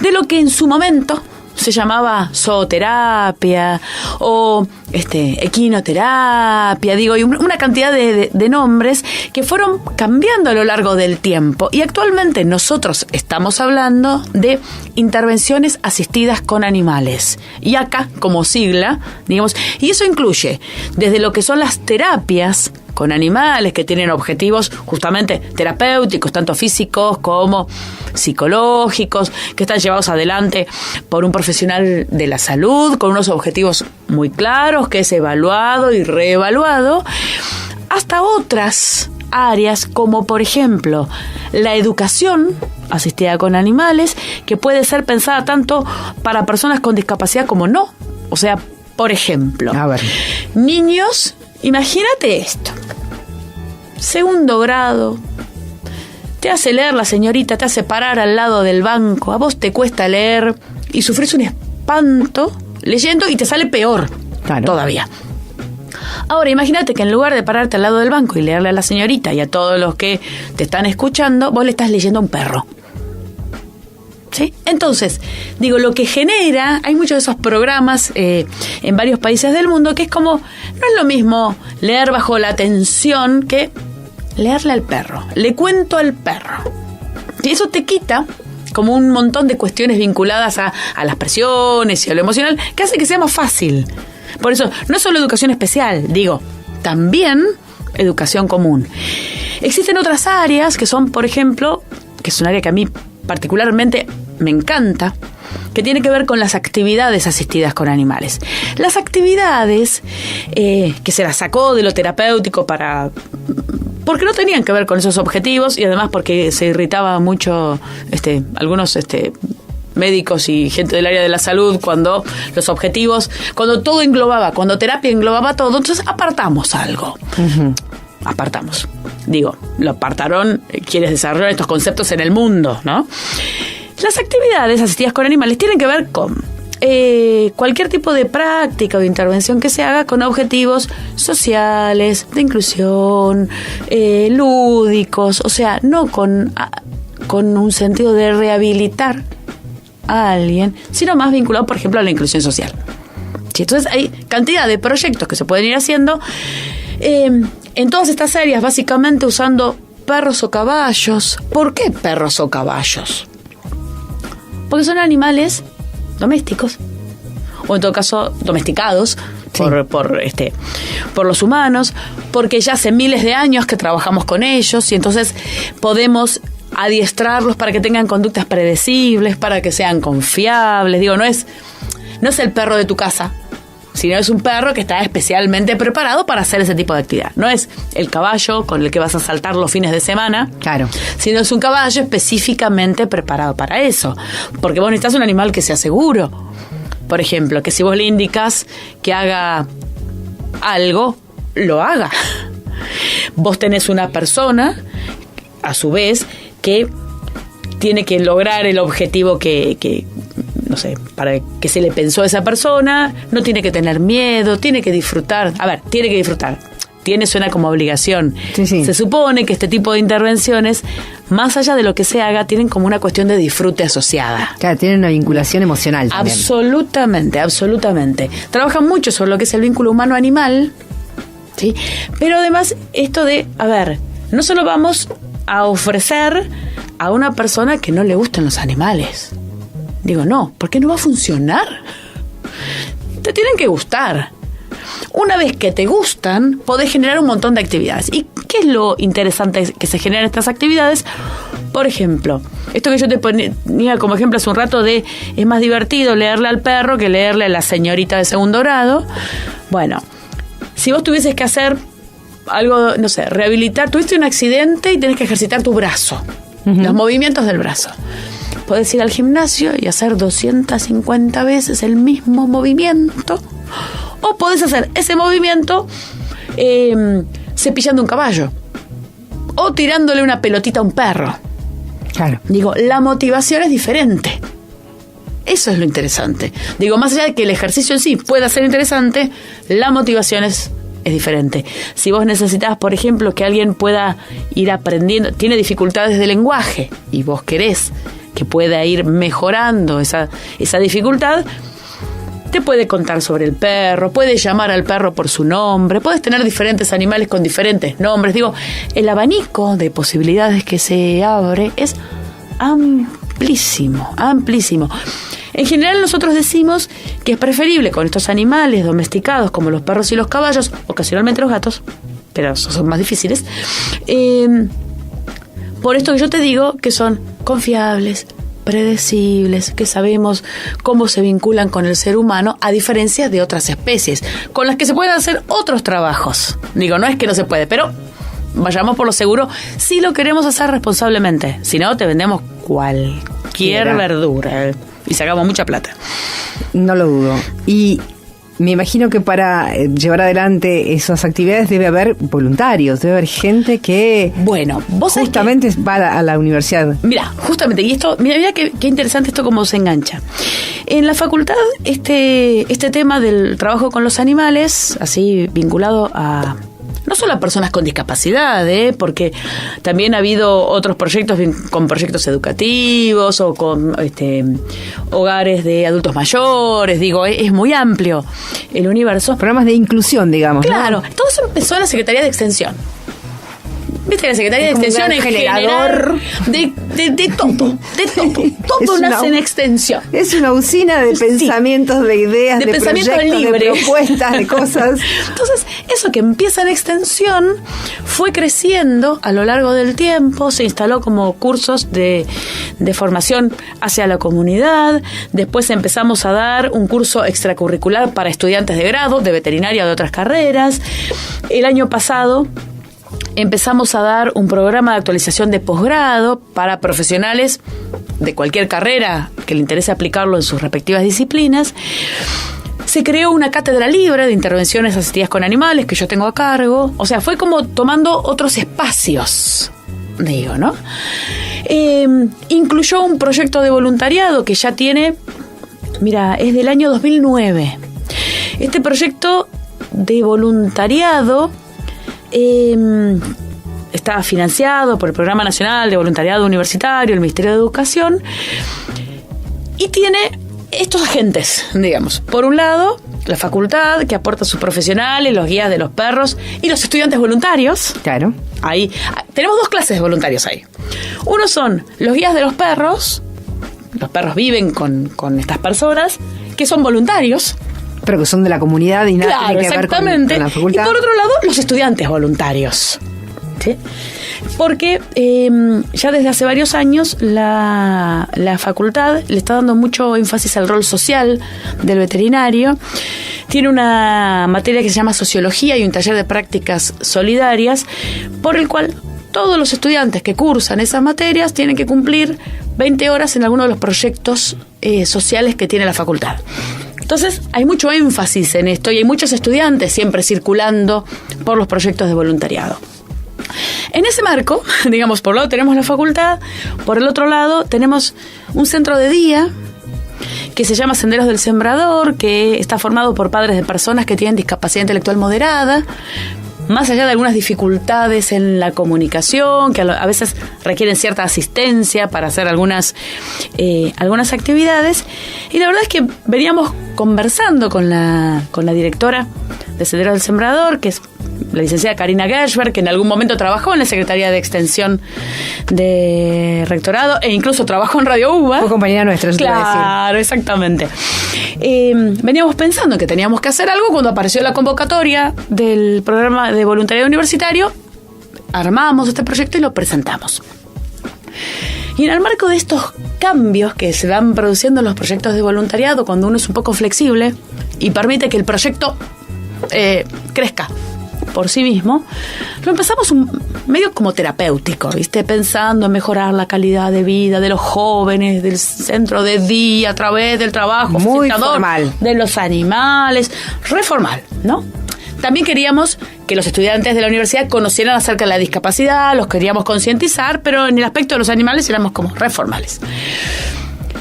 C: de lo que en su momento se llamaba zooterapia o equinoterapia, digo, y una cantidad de nombres que fueron cambiando a lo largo del tiempo. Y actualmente nosotros estamos hablando de intervenciones asistidas con animales. Y acá, como sigla, digamos, y eso incluye desde lo que son las terapias con animales, que tienen objetivos justamente terapéuticos, tanto físicos como psicológicos, que están llevados adelante por un profesional de la salud, con unos objetivos muy claros, que es evaluado y reevaluado, hasta otras áreas como por ejemplo la educación asistida con animales, que puede ser pensada tanto para personas con discapacidad como no. O sea, por ejemplo, niños, imagínate esto, 2º grado, te hace leer la señorita, te hace parar al lado del banco, a vos te cuesta leer y sufrís un espanto leyendo y te sale peor todavía. Ahora imagínate que en lugar de pararte al lado del banco y leerle a la señorita y a todos los que te están escuchando, vos le estás leyendo a un perro. ¿Sí? Entonces, digo, lo que genera, hay muchos de esos programas en varios países del mundo que es como, no es lo mismo leer bajo la tensión que leerle al perro. Le cuento al perro. Y eso te quita como un montón de cuestiones vinculadas a las presiones y a lo emocional, que hace que sea más fácil. Por eso, no es solo educación especial, digo, también educación común. Existen otras áreas que son, por ejemplo, que es un área que a mí particularmente me encanta, que tiene que ver con las actividades asistidas con animales. Las actividades que se las sacó de lo terapéutico porque no tenían que ver con esos objetivos y además porque se irritaba mucho algunos médicos y gente del área de la salud cuando los objetivos, cuando todo englobaba, cuando terapia englobaba todo, entonces apartamos algo. Uh-huh. Apartamos. Digo, lo apartaron quienes desarrollaron estos conceptos en el mundo, ¿no? Las actividades asistidas con animales tienen que ver con cualquier tipo de práctica o de intervención que se haga con objetivos sociales, de inclusión, lúdicos, o sea, no con un sentido de rehabilitar a alguien, sino más vinculado, por ejemplo, a la inclusión social. ¿Sí? Entonces hay cantidad de proyectos que se pueden ir haciendo en todas estas áreas, básicamente usando perros o caballos. ¿Por qué perros o caballos? Porque son animales domésticos, o en todo caso domesticados, sí, por los humanos, porque ya hace miles de años que trabajamos con ellos y entonces podemos adiestrarlos para que tengan conductas predecibles, para que sean confiables. Digo, no es el perro de tu casa, sino es un perro que está especialmente preparado para hacer ese tipo de actividad. No es el caballo con el que vas a saltar los fines de semana,
B: claro,
C: sino es un caballo específicamente preparado para eso. Porque vos necesitas un animal que sea seguro. Por ejemplo, que si vos le indicas que haga algo, lo haga. Vos tenés una persona, a su vez, que tiene que lograr el objetivo que no sé, para que se le pensó a esa persona, no tiene que tener miedo, tiene que disfrutar. A ver, tiene que disfrutar. Tiene suena como obligación.
B: Sí, sí.
C: Se supone que este tipo de intervenciones, más allá de lo que se haga, tienen como una cuestión de disfrute asociada.
B: Claro, tienen una vinculación emocional también.
C: Absolutamente, absolutamente. Trabajan mucho sobre lo que es el vínculo humano-animal, ¿sí? Pero además, esto de, a ver, no solo vamos a ofrecer a una persona que no le gustan los animales. Digo, no, porque no va a funcionar. Te tienen que gustar. Una vez que te gustan, podés generar un montón de actividades. ¿Y qué es lo interesante que se generan estas actividades? Por ejemplo, esto que yo te ponía como ejemplo hace un rato de es más divertido leerle al perro que leerle a la señorita de segundo grado. Bueno, si vos tuvieses que hacer algo, no sé, rehabilitar, tuviste un accidente y tenés que ejercitar tu brazo, los movimientos del brazo. Podés ir al gimnasio y hacer 250 veces el mismo movimiento. O podés hacer ese movimiento cepillando un caballo. O tirándole una pelotita a un perro.
B: Claro.
C: Digo, la motivación es diferente. Eso es lo interesante. Digo, más allá de que el ejercicio en sí pueda ser interesante, la motivación es diferente. Si vos necesitas, por ejemplo, que alguien pueda ir aprendiendo, tiene dificultades de lenguaje y vos querés que pueda ir mejorando esa dificultad, te puede contar sobre el perro, puede llamar al perro por su nombre, puedes tener diferentes animales con diferentes nombres. Digo, el abanico de posibilidades que se abre es amplísimo, amplísimo. En general nosotros decimos que es preferible con estos animales domesticados como los perros y los caballos, ocasionalmente los gatos, pero esos son más difíciles, por esto que yo te digo que son confiables, predecibles, que sabemos cómo se vinculan con el ser humano, a diferencia de otras especies, con las que se pueden hacer otros trabajos. Digo, no es que no se puede, pero vayamos por lo seguro si lo queremos hacer responsablemente. Si no, te vendemos cualquier verdura y sacamos mucha plata.
B: No lo dudo. Y me imagino que para llevar adelante esas actividades debe haber voluntarios, debe haber gente que
C: vos
B: justamente va a la universidad.
C: Mira, justamente, y esto, mira qué interesante esto cómo se engancha. En la facultad, este tema del trabajo con los animales, así vinculado a no solo a personas con discapacidad, porque también ha habido otros proyectos con proyectos educativos o con hogares de adultos mayores. Digo, es muy amplio el universo.
B: Programas de inclusión, digamos.
C: Claro, ¿no? Todo eso empezó en la Secretaría de Extensión. ¿Viste? La Secretaría de Extensión es generador de todo. Todo nace en extensión.
B: Es una usina de pensamientos, de ideas, de
C: pensamiento
B: proyectos,
C: libre,
B: de propuestas, de cosas.
C: Entonces, eso que empieza en extensión fue creciendo a lo largo del tiempo, se instaló como cursos de formación hacia la comunidad. Después empezamos a dar un curso extracurricular para estudiantes de grado, de veterinaria o de otras carreras. El año pasado empezamos a dar un programa de actualización de posgrado para profesionales de cualquier carrera que le interese aplicarlo en sus respectivas disciplinas. Se creó una cátedra libre de intervenciones asistidas con animales que yo tengo a cargo. O sea, fue como tomando otros espacios, digo, ¿no? Incluyó un proyecto de voluntariado que ya tiene, mira, es del año 2009. Este proyecto de voluntariado está financiado por el Programa Nacional de Voluntariado Universitario, el Ministerio de Educación, y tiene estos agentes, digamos. Por un lado, la facultad, que aporta sus profesionales, los guías de los perros y los estudiantes voluntarios.
B: Claro.
C: ahí tenemos dos clases de voluntarios ahí. Uno son los guías de los perros viven con estas personas, que son voluntarios.
B: Pero que son de la comunidad y nada tiene que ver con la facultad.
C: Y por otro lado, los estudiantes voluntarios. ¿Sí? Porque ya desde hace varios años la facultad le está dando mucho énfasis al rol social del veterinario. Tiene una materia que se llama Sociología y un taller de prácticas solidarias, por el cual todos los estudiantes que cursan esas materias tienen que cumplir 20 horas en alguno de los proyectos sociales que tiene la facultad. Entonces hay mucho énfasis en esto y hay muchos estudiantes siempre circulando por los proyectos de voluntariado. En ese marco, digamos, por un lado tenemos la facultad, por el otro lado tenemos un centro de día que se llama Senderos del Sembrador, que está formado por padres de personas que tienen discapacidad intelectual moderada, más allá de algunas dificultades en la comunicación, que a veces requieren cierta asistencia para hacer algunas actividades. Y la verdad es que veníamos conversando con la directora de Senderos del Sembrador, que es la licenciada Karina Gershberg, que en algún momento trabajó en la Secretaría de Extensión de Rectorado e incluso trabajó en Radio UBA.
B: Fue compañera nuestra,
C: claro, exactamente. Veníamos pensando que teníamos que hacer algo cuando apareció la convocatoria del programa de voluntariado universitario. Armamos este proyecto y lo presentamos. Y en el marco de estos cambios que se van produciendo en los proyectos de voluntariado, cuando uno es un poco flexible y permite que el proyecto crezca por sí mismo, lo empezamos medio como terapéutico, ¿viste? Pensando en mejorar la calidad de vida de los jóvenes, del centro de día, a través del trabajo
B: muy formal
C: de los animales, re formal, ¿no? También queríamos que los estudiantes de la universidad conocieran acerca de la discapacidad, los queríamos concientizar, pero en el aspecto de los animales éramos como re formales.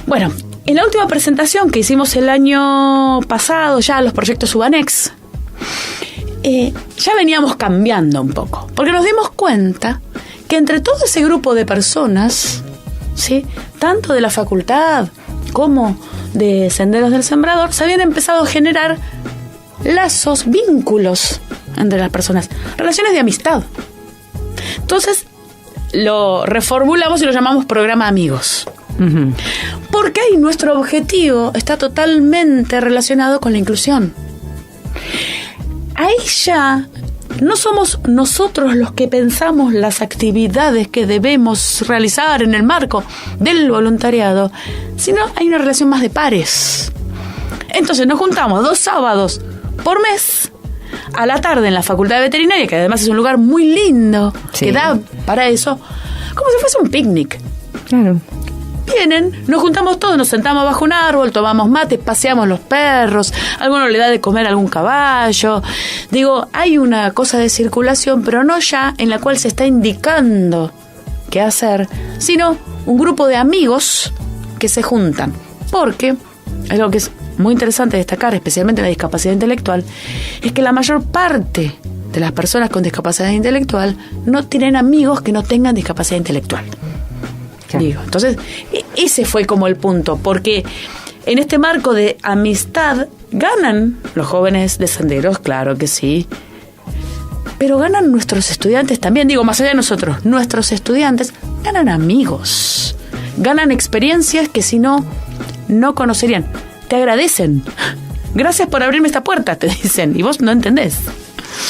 C: Bueno, en la última presentación que hicimos el año pasado, ya los proyectos Ubanex, ya veníamos cambiando un poco, porque nos dimos cuenta que entre todo ese grupo de personas, ¿sí?, tanto de la facultad como de Senderos del Sembrador, se habían empezado a generar lazos, vínculos entre las personas, relaciones de amistad. Entonces lo reformulamos y lo llamamos Programa Amigos. Uh-huh. Porque ahí nuestro objetivo está totalmente relacionado con la inclusión. Ahí ya no somos nosotros los que pensamos las actividades que debemos realizar en el marco del voluntariado, sino hay una relación más de pares. Entonces nos juntamos 2 sábados por mes a la tarde en la Facultad de Veterinaria, que además es un lugar muy lindo, sí, que da para eso, como si fuese un picnic.
B: Claro.
C: Vienen, nos juntamos todos, nos sentamos bajo un árbol, tomamos mate, paseamos los perros, alguno le da de comer a algún caballo. Digo, hay una cosa de circulación, pero no ya en la cual se está indicando qué hacer, sino un grupo de amigos que se juntan. Porque algo que es muy interesante destacar, especialmente en la discapacidad intelectual, es que la mayor parte de las personas con discapacidad intelectual no tienen amigos que no tengan discapacidad intelectual. Claro. Digo, entonces, ese fue como el punto, porque en este marco de amistad ganan los jóvenes de Senderos, claro que sí, pero ganan nuestros estudiantes también, digo, más allá de nosotros, nuestros estudiantes ganan amigos, ganan experiencias que si no, no conocerían. Te agradecen. Gracias por abrirme esta puerta, te dicen, y vos no entendés.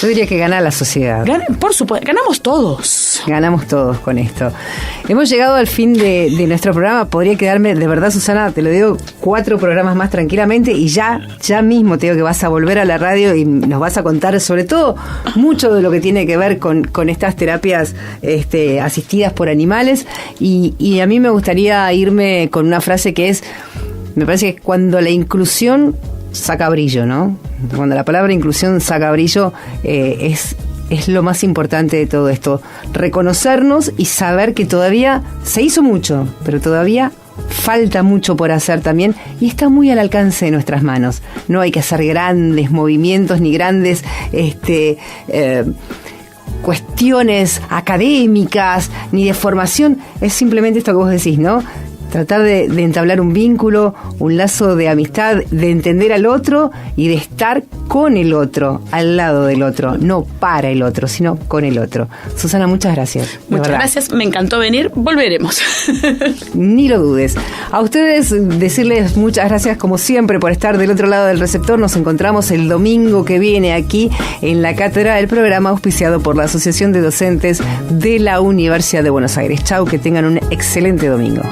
B: Yo diría que gana la sociedad.
C: Por supuesto, ganamos todos.
B: Ganamos todos con esto. Hemos llegado al fin de nuestro programa. Podría quedarme, de verdad, Susana, te lo digo, 4 programas más tranquilamente y ya mismo te digo que vas a volver a la radio y nos vas a contar sobre todo mucho de lo que tiene que ver con estas terapias asistidas por animales. Y a mí me gustaría irme con una frase que es, me parece que cuando la inclusión saca brillo, ¿no? Cuando la palabra inclusión saca brillo, es lo más importante de todo esto. Reconocernos y saber que todavía se hizo mucho, pero todavía falta mucho por hacer también y está muy al alcance de nuestras manos. No hay que hacer grandes movimientos ni grandes cuestiones académicas ni de formación. Es simplemente esto que vos decís, ¿no? Tratar de entablar un vínculo, un lazo de amistad, de entender al otro y de estar con el otro, al lado del otro, no para el otro, sino con el otro. Susana, muchas gracias.
C: Muchas gracias, me encantó venir, volveremos.
B: Ni lo dudes. A ustedes decirles muchas gracias como siempre por estar del otro lado del receptor. Nos encontramos el domingo que viene aquí en la cátedra del programa auspiciado por la Asociación de Docentes de la Universidad de Buenos Aires. Chau, que tengan un excelente domingo.